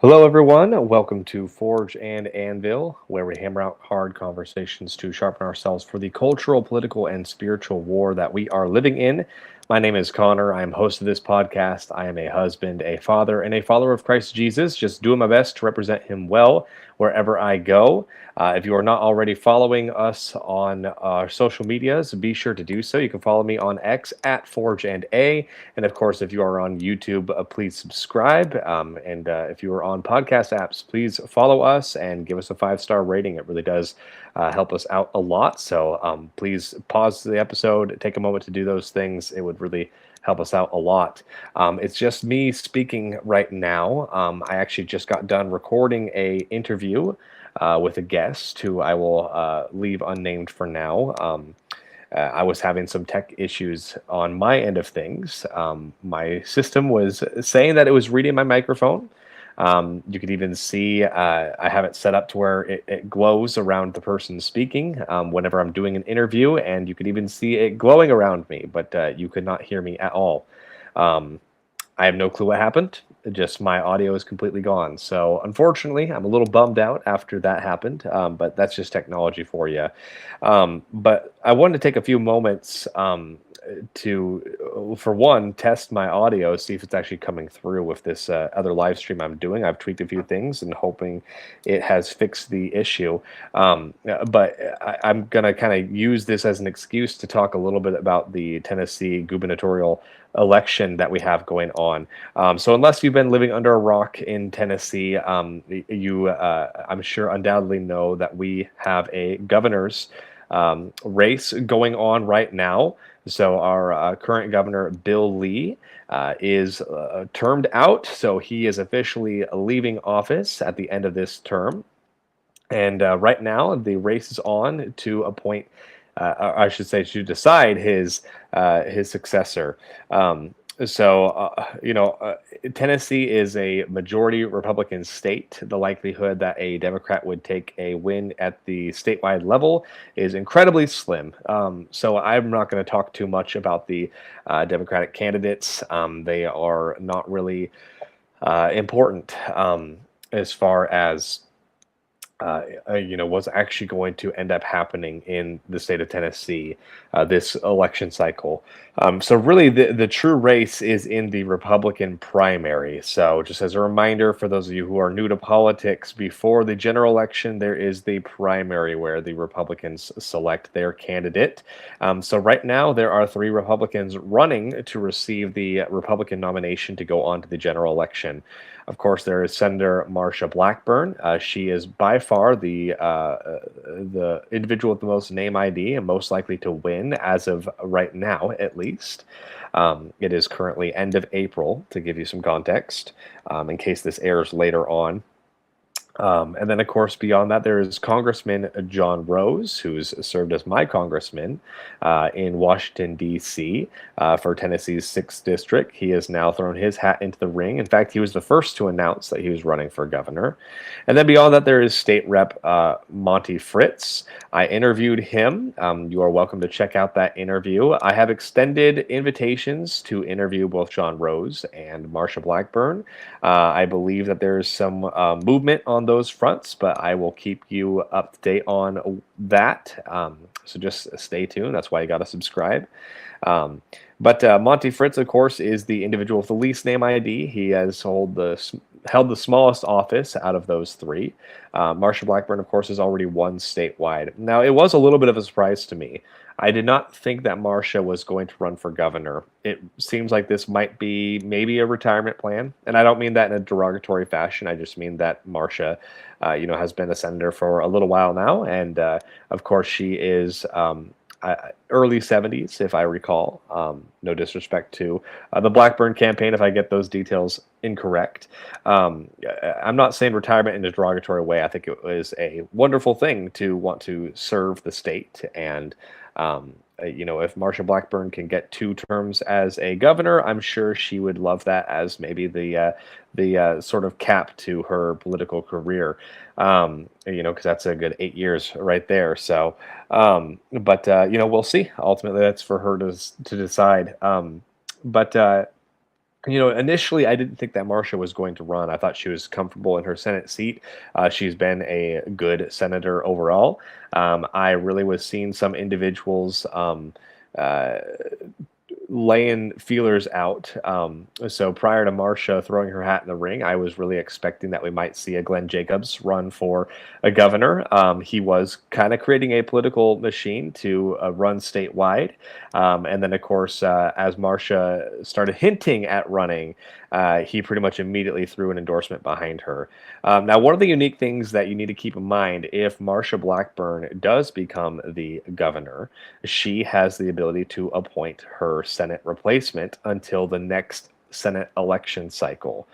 Hello, everyone. Welcome to Forge and Anvil, where we hammer out hard conversations to sharpen ourselves for the cultural, political, and spiritual war that we are living in. My name is Connor. I am host of this podcast. I am a husband, a father, and a follower of Christ Jesus, just doing my best to represent him well wherever I go. If you are not already following us on our social medias, be sure to do so. You can follow me on X at Forge and A. And of course, if you are on YouTube, please subscribe. And if you are on podcast apps, please follow us and give us a 5-star rating. It really does help us out a lot. So please pause the episode, take a moment to do those things. It would really help us out a lot. It's just me speaking right now. I actually just got done recording a interview with a guest who I will leave unnamed for now. I was having some tech issues on my end of things. My system was saying that it was reading my microphone. You could even see I have it set up to where it glows around the person speaking whenever I'm doing an interview, and you could even see it glowing around me, but you could not hear me at all. Um, I have no clue what happened. Just my audio is completely gone. So unfortunately, I'm a little bummed out after that happened. But that's just technology for you. But I wanted to take a few moments for one, test my audio, see if it's actually coming through with this other live stream I'm doing. I've tweaked a few things and hoping it has fixed the issue. But I'm going to kind of use this as an excuse to talk a little bit about the Tennessee gubernatorial election that we have going on. So unless you've been living under a rock in Tennessee, you, I'm sure, undoubtedly know that we have a governor's race going on right now. So our current governor, Bill Lee, is termed out. So he is officially leaving office at the end of this term. And right now, the race is on to appoint, or I should say, to decide his successor. Tennessee is a majority Republican state. The likelihood that a Democrat would take a win at the statewide level is incredibly slim. So I'm not going to talk too much about the Democratic candidates. They are not really important as far as what's actually going to end up happening in the state of Tennessee this election cycle. So really, the true race is in the Republican primary. So just as a reminder for those of you who are new to politics, before the general election, there is the primary where the Republicans select their candidate. So right now, there are 3 Republicans running to receive the Republican nomination to go on to the general election. Of course, there is Senator Marsha Blackburn. She is by far the individual with the most name ID and most likely to win as of right now, at least. It is currently end of April, to give you some context, in case this airs later on. And then, of course, beyond that, there is Congressman John Rose, who's served as my congressman in Washington, D.C. For Tennessee's 6th District. He has now thrown his hat into the ring. In fact, he was the first to announce that he was running for governor. And then beyond that, there is State Rep Monty Fritz. I interviewed him. You are welcome to check out that interview. I have extended invitations to interview both John Rose and Marsha Blackburn. I believe that there is some movement on those fronts, but I will keep you up to date on that. So just stay tuned. That's why you got to subscribe. But Monty Fritz, of course, is the individual with the least name ID. He has held the smallest office out of those 3. Marsha Blackburn, of course, has already won statewide. Now, it was a little bit of a surprise to me. I did not think that Marsha was going to run for governor. It seems like this might be maybe a retirement plan, and I don't mean that in a derogatory fashion. I just mean that Marsha, has been a senator for a little while now, and of course she is early 70s, if I recall. No disrespect to the Blackburn campaign if I get those details incorrect. I'm not saying retirement in a derogatory way. I think it was a wonderful thing to want to serve the state, and if Marsha Blackburn can get 2 terms as a governor, I'm sure she would love that as maybe the sort of cap to her political career. Because that's a good 8 years right there. So, we'll see. Ultimately, that's for her to decide. But Initially, I didn't think that Marcia was going to run. I thought she was comfortable in her Senate seat. She's been a good senator overall. I really was seeing some individuals uh, laying feelers out. So prior to Marcia throwing her hat in the ring, I was really expecting that we might see a Glenn Jacobs run for a governor. He was kind of creating a political machine to run statewide. And then, of course, as Marcia started hinting at running, he pretty much immediately threw an endorsement behind her. Now, one of the unique things that you need to keep in mind if Marcia Blackburn does become the governor, she has the ability to appoint her Senate replacement until the next Senate election cycle.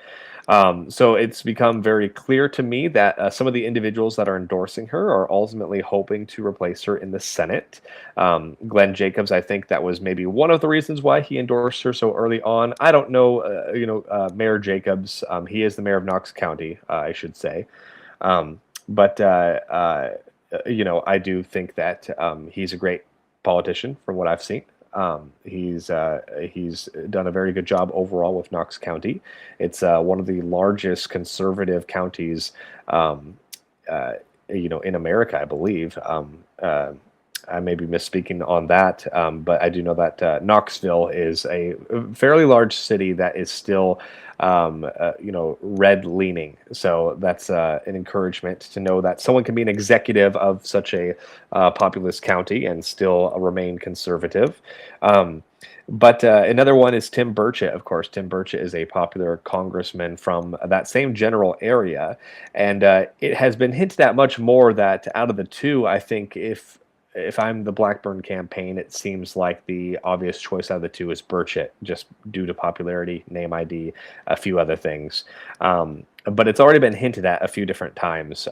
So it's become very clear to me that some of the individuals that are endorsing her are ultimately hoping to replace her in the Senate. Glenn Jacobs, I think that was maybe one of the reasons why he endorsed her so early on. I don't know, Mayor Jacobs. He is the mayor of Knox County, I should say. But I do think that he's a great politician from what I've seen. He's done a very good job overall with Knox County. It's one of the largest conservative counties, um, in America, I believe. I may be misspeaking on that, but I do know that Knoxville is a fairly large city that is still, red leaning. So that's an encouragement to know that someone can be an executive of such a populous county and still remain conservative. Um, but another one is Tim Burchett, of course. Tim Burchett is a popular congressman from that same general area. And it has been hinted at much more that out of the two, I think if I'm the Blackburn campaign, it seems like the obvious choice out of the two is Burchett, just due to popularity, name ID, a few other things. But it's already been hinted at a few different times.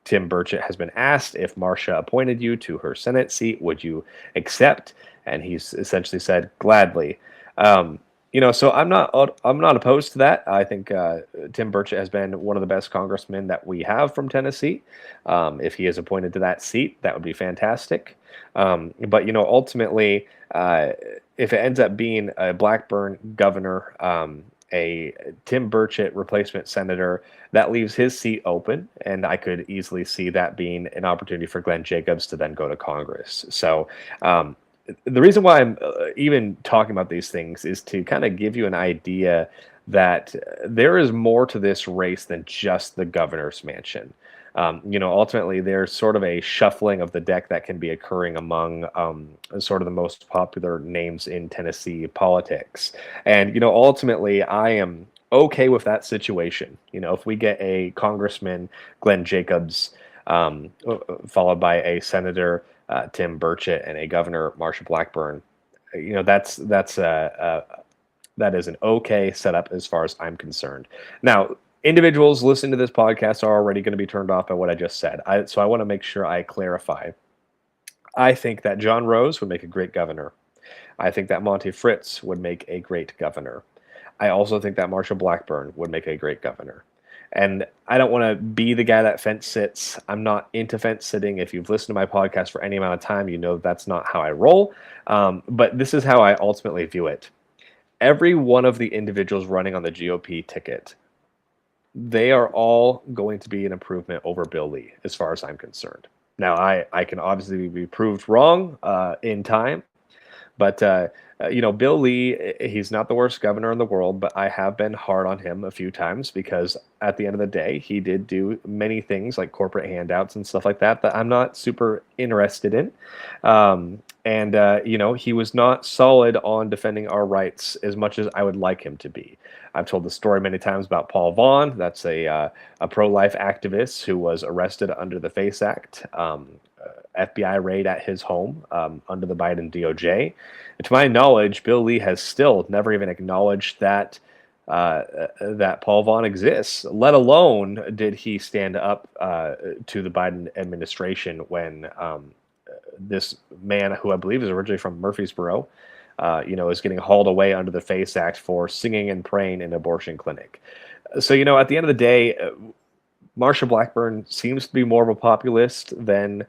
Tim Burchett has been asked if Marcia appointed you to her Senate seat, would you accept? And he's essentially said gladly. So I'm not opposed to that. I think Tim Burchett has been one of the best congressmen that we have from Tennessee. If he is appointed to that seat, that would be fantastic. But ultimately, if it ends up being a Blackburn governor, a Tim Burchett replacement senator, that leaves his seat open, and I could easily see that being an opportunity for Glenn Jacobs to then go to Congress. So the reason why I'm even talking about these things is to kind of give you an idea that there is more to this race than just the governor's mansion. Ultimately, there's sort of a shuffling of the deck that can be occurring among sort of the most popular names in Tennessee politics. And, ultimately, I am okay with that situation. If we get a Congressman, Glenn Jacobs, followed by a Senator, Tim Burchett, and a Governor, Marsha Blackburn, that is an okay setup as far as I'm concerned. Now, individuals listening to this podcast are already going to be turned off by what I just said. So I want to make sure I clarify. I think that John Rose would make a great governor. I think that Monty Fritz would make a great governor. I also think that Marsha Blackburn would make a great governor. And I don't want to be the guy that fence sits. I'm not into fence sitting. If you've listened to my podcast for any amount of time, you know that's not how I roll. But this is how I ultimately view it. Every one of the individuals running on the GOP ticket, they are all going to be an improvement over Bill Lee, as far as I'm concerned. Now, I can obviously be proved wrong in time, but Bill Lee, he's not the worst governor in the world, but I have been hard on him a few times because at the end of the day, he did do many things like corporate handouts and stuff like that I'm not super interested in. He was not solid on defending our rights as much as I would like him to be. I've told the story many times about Paul Vaughn. That's a pro-life activist who was arrested under the FACE Act. FBI raid at his home under the Biden DOJ. And to my knowledge, Bill Lee has still never even acknowledged that that Paul Vaughn exists, let alone did he stand up to the Biden administration when this man, who I believe is originally from Murfreesboro, is getting hauled away under the FACE Act for singing and praying in an abortion clinic. So, at the end of the day, Marsha Blackburn seems to be more of a populist than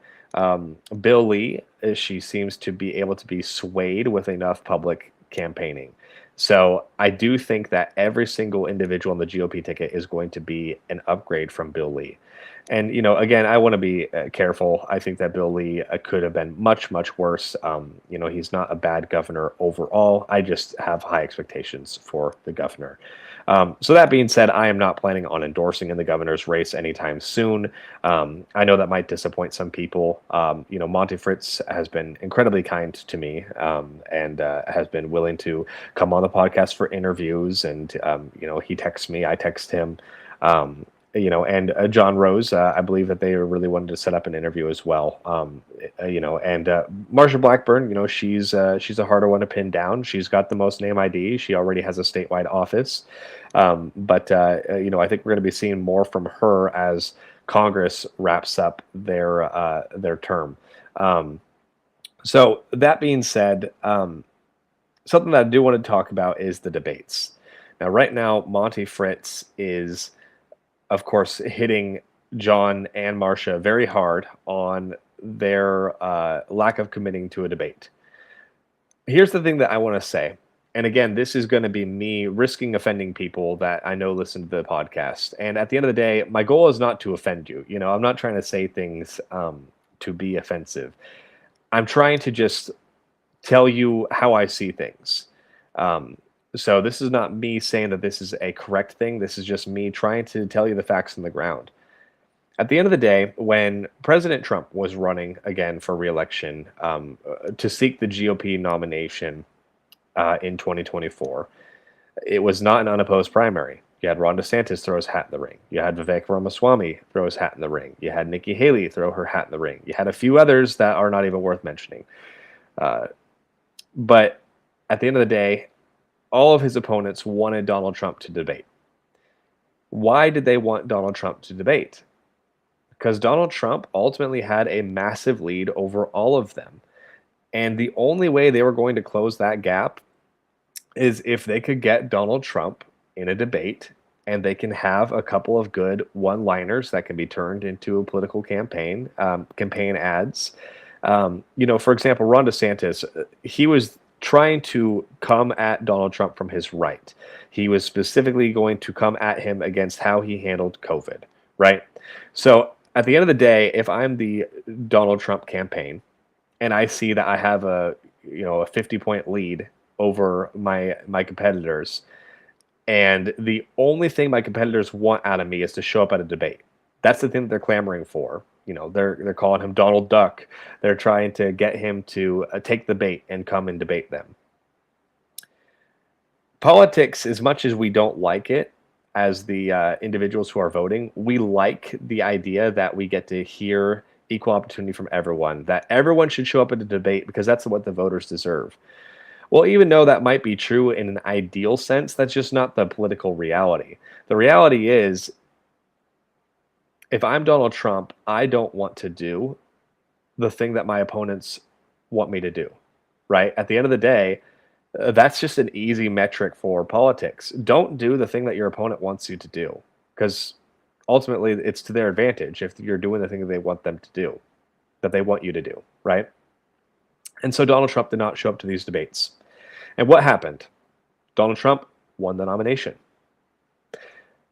Bill Lee. She seems to be able to be swayed with enough public campaigning. So I do think that every single individual on the GOP ticket is going to be an upgrade from Bill Lee. And, again, I want to be careful. I think that Bill Lee could have been much, much worse. He's not a bad governor overall. I just have high expectations for the governor. So that being said, I am not planning on endorsing in the governor's race anytime soon. I know that might disappoint some people. Monty Fritz has been incredibly kind to me, and has been willing to come on the podcast for interviews. And he texts me, I text him. And John Rose, I believe that they really wanted to set up an interview as well. And Marsha Blackburn, she's a harder one to pin down. She's got the most name ID. She already has a statewide office. But I think we're going to be seeing more from her as Congress wraps up their term. So that being said, something that I do want to talk about is the debates. Now, right now, Monty Fritz is, of course, hitting John and Marcia very hard on their lack of committing to a debate. Here's the thing that I want to say. And again, this is going to be me risking offending people that I know listen to the podcast. And at the end of the day, my goal is not to offend you. I'm not trying to say things to be offensive. I'm trying to just tell you how I see things. So this is not me saying that this is a correct thing. This is just me trying to tell you the facts on the ground. At the end of the day, when President Trump was running again for re-election to seek the GOP nomination in 2024, it was not an unopposed primary. You had Ron DeSantis throw his hat in the ring. You had Vivek Ramaswamy throw his hat in the ring. You had Nikki Haley throw her hat in the ring. You had a few others that are not even worth mentioning. But at the end of the day, all of his opponents wanted Donald Trump to debate. Why did they want Donald Trump to debate? Because Donald Trump ultimately had a massive lead over all of them. And the only way they were going to close that gap is if they could get Donald Trump in a debate and they can have a couple of good one-liners that can be turned into a political campaign ads. For example, Ron DeSantis, he was trying to come at Donald Trump from his right. He was specifically going to come at him against how he handled COVID, right? So at the end of the day, if I'm the Donald Trump campaign and I see that I have a 50-point lead over my competitors, and the only thing my competitors want out of me is to show up at a debate. That's the thing that they're clamoring for. They're calling him Donald Duck. They're trying to get him to take the bait and come and debate them. Politics, as much as we don't like it, as the individuals who are voting, we like the idea that we get to hear equal opportunity from everyone, that everyone should show up at a debate because that's what the voters deserve. Well, even though that might be true in an ideal sense, that's just not the political reality. The reality is, if I'm Donald Trump, I don't want to do the thing that my opponents want me to do, right? At the end of the day, that's just an easy metric for politics. Don't do the thing that your opponent wants you to do, because ultimately it's to their advantage if you're doing the thing that they want them to do, that they want you to do, right? And so Donald Trump did not show up to these debates. And what happened? Donald Trump won the nomination.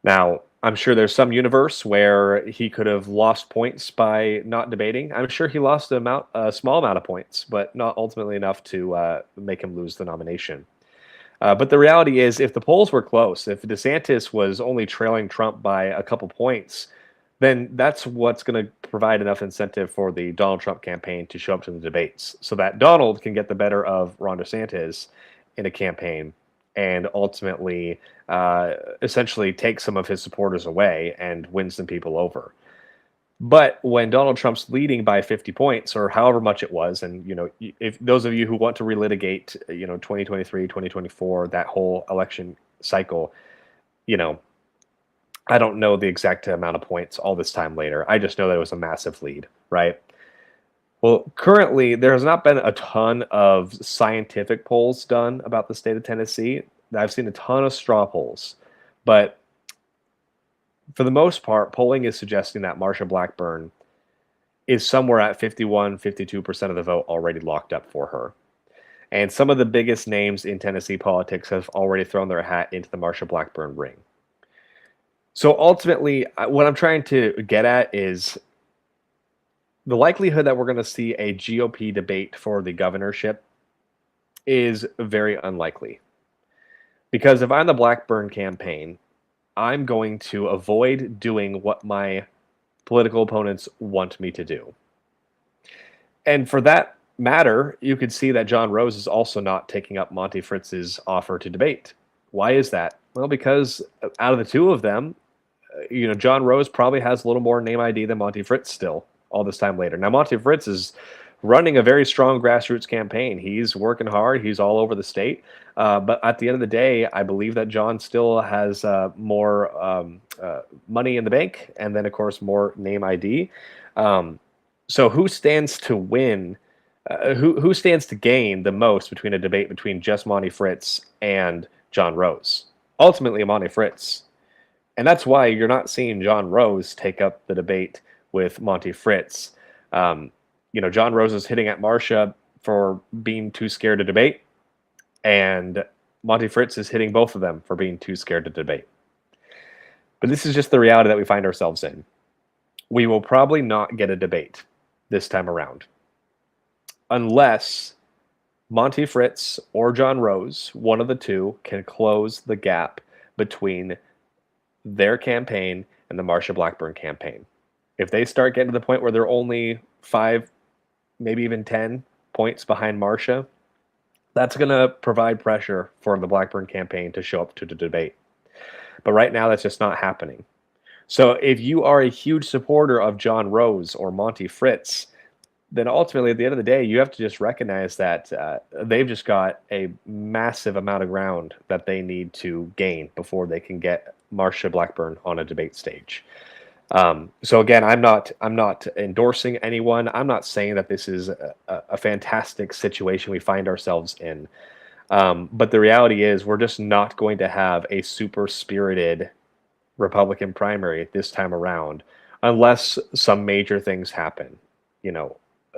Now, I'm sure there's some universe where he could have lost points by not debating. I'm sure he lost a small amount of points, but not ultimately enough to make him lose the nomination. But the reality is, if the polls were close, if DeSantis was only trailing Trump by a couple points, then that's what's going to provide enough incentive for the Donald Trump campaign to show up to the debates so that Donald can get the better of Ron DeSantis in a campaign and ultimately essentially take some of his supporters away and win some people over. But when Donald Trump's leading by 50 points or however much it was, and if those of you who want to relitigate 2023, 2024, that whole election cycle, I don't know the exact amount of points all this time later. I just know that it was a massive lead, right? Well, currently, there has not been a ton of scientific polls done about the state of Tennessee. I've seen a ton of straw polls, but for the most part, polling is suggesting that Marsha Blackburn is somewhere at 51, 52% of the vote already locked up for her. And some of the biggest names in Tennessee politics have already thrown their hat into the Marsha Blackburn ring. So ultimately, what I'm trying to get at is the likelihood that we're going to see a GOP debate for the governorship is very unlikely. Because if I'm the Blackburn campaign, I'm going to avoid doing what my political opponents want me to do. And for that matter, you could see that John Rose is also not taking up Monty Fritz's offer to debate. Why is that? Well, because out of the two of them, John Rose probably has a little more name ID than Monty Fritz still all this time later. Now, Monty Fritz is running a very strong grassroots campaign. He's working hard. He's all over the state. But at the end of the day, I believe that John still has more money in the bank, and then, of course, more name ID. So who stands to win? Who stands to gain the most between a debate between just Monty Fritz and John Rose? Ultimately, Monty Fritz. And that's why you're not seeing John Rose take up the debate with Monty Fritz. John Rose is hitting at Marsha for being too scared to debate, and Monty Fritz is hitting both of them for being too scared to debate. But this is just the reality that we find ourselves in. We will probably not get a debate this time around, unless Monty Fritz or John Rose, one of the two, can close the gap between their campaign and the Marsha Blackburn campaign. If they start getting to the point where they're only 5, maybe even 10 points behind Marsha, that's going to provide pressure for the Blackburn campaign to show up to the debate. But right now, that's just not happening. So if you are a huge supporter of John Rose or Monty Fritz, then ultimately, at the end of the day, you have to just recognize that they've just got a massive amount of ground that they need to gain before they can get Marsha Blackburn on a debate stage. So again, I'm not endorsing anyone. I'm not saying that this is a fantastic situation we find ourselves in. But the reality is, we're just not going to have a super spirited Republican primary this time around, unless some major things happen.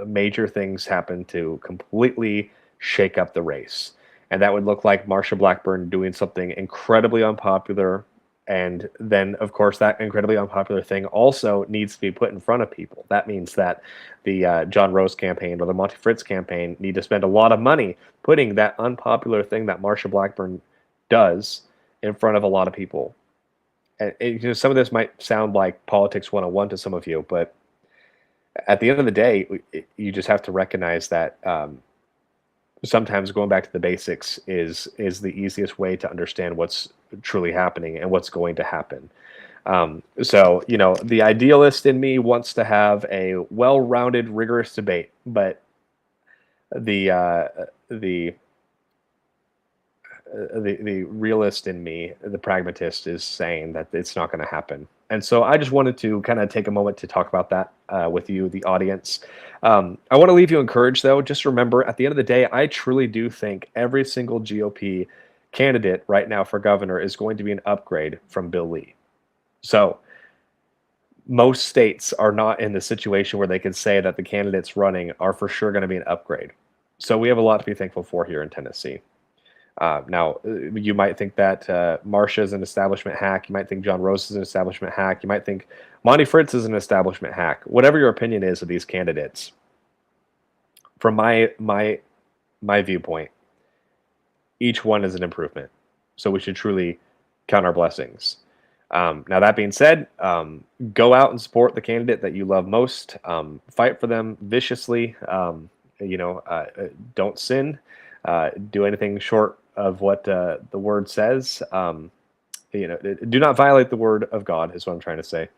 Major things happen to completely shake up the race. And that would look like Marsha Blackburn doing something incredibly unpopular. And then, of course, that incredibly unpopular thing also needs to be put in front of people. That means that the John Rose campaign or the Monty Fritz campaign need to spend a lot of money putting that unpopular thing that Marsha Blackburn does in front of a lot of people. And some of this might sound like politics 101 to some of you, but at the end of the day, you just have to recognize that sometimes going back to the basics is the easiest way to understand what's truly happening and what's going to happen. So the idealist in me wants to have a well-rounded, rigorous debate, but the realist in me, the pragmatist, is saying that it's not going to happen. And so I just wanted to kind of take a moment to talk about that with you, the audience. I want to leave you encouraged, though. Just remember, at the end of the day, I truly do think every single GOP candidate right now for governor is going to be an upgrade from Bill Lee. So most states are not in the situation where they can say that the candidates running are for sure going to be an upgrade. So we have a lot to be thankful for here in Tennessee. Now, you might think that Marsha is an establishment hack. You might think John Rose is an establishment hack. You might think Monty Fritz is an establishment hack. Whatever your opinion is of these candidates, from my viewpoint, each one is an improvement. So we should truly count our blessings. Now, that being said, go out and support the candidate that you love most. Fight for them viciously. Don't sin. Do anything short of what the word says. Do not violate the word of God is what I'm trying to say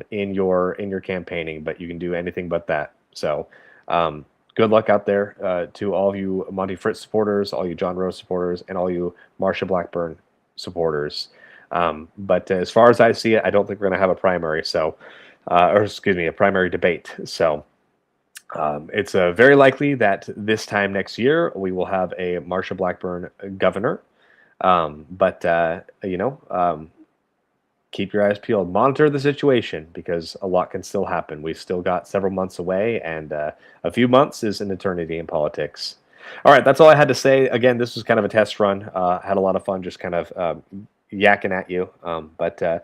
in your campaigning, but you can do anything but that. So good luck out there to all of you Monty Fritz supporters, all you John Rose supporters, and all you Marsha Blackburn supporters. But as far as I see it, I don't think we're going to have a primary. A primary debate. So it's very likely that this time next year we will have a Marsha Blackburn governor. Keep your eyes peeled. Monitor the situation because a lot can still happen. We've still got several months away, and a few months is an eternity in politics. All right, that's all I had to say. Again, this was kind of a test run. Had a lot of fun just kind of yakking at you. But uh,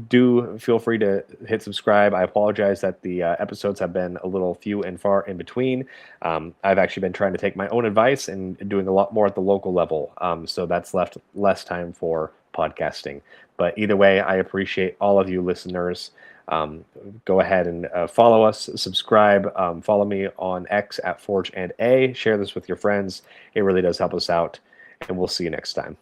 do feel free to hit subscribe. I apologize that the episodes have been a little few and far in between. I've actually been trying to take my own advice and doing a lot more at the local level. So that's left less time for podcasting. But either way, I appreciate all of you listeners. Go ahead and follow us, subscribe, follow me on X at Forge and A. Share this with your friends. It really does help us out, and we'll see you next time.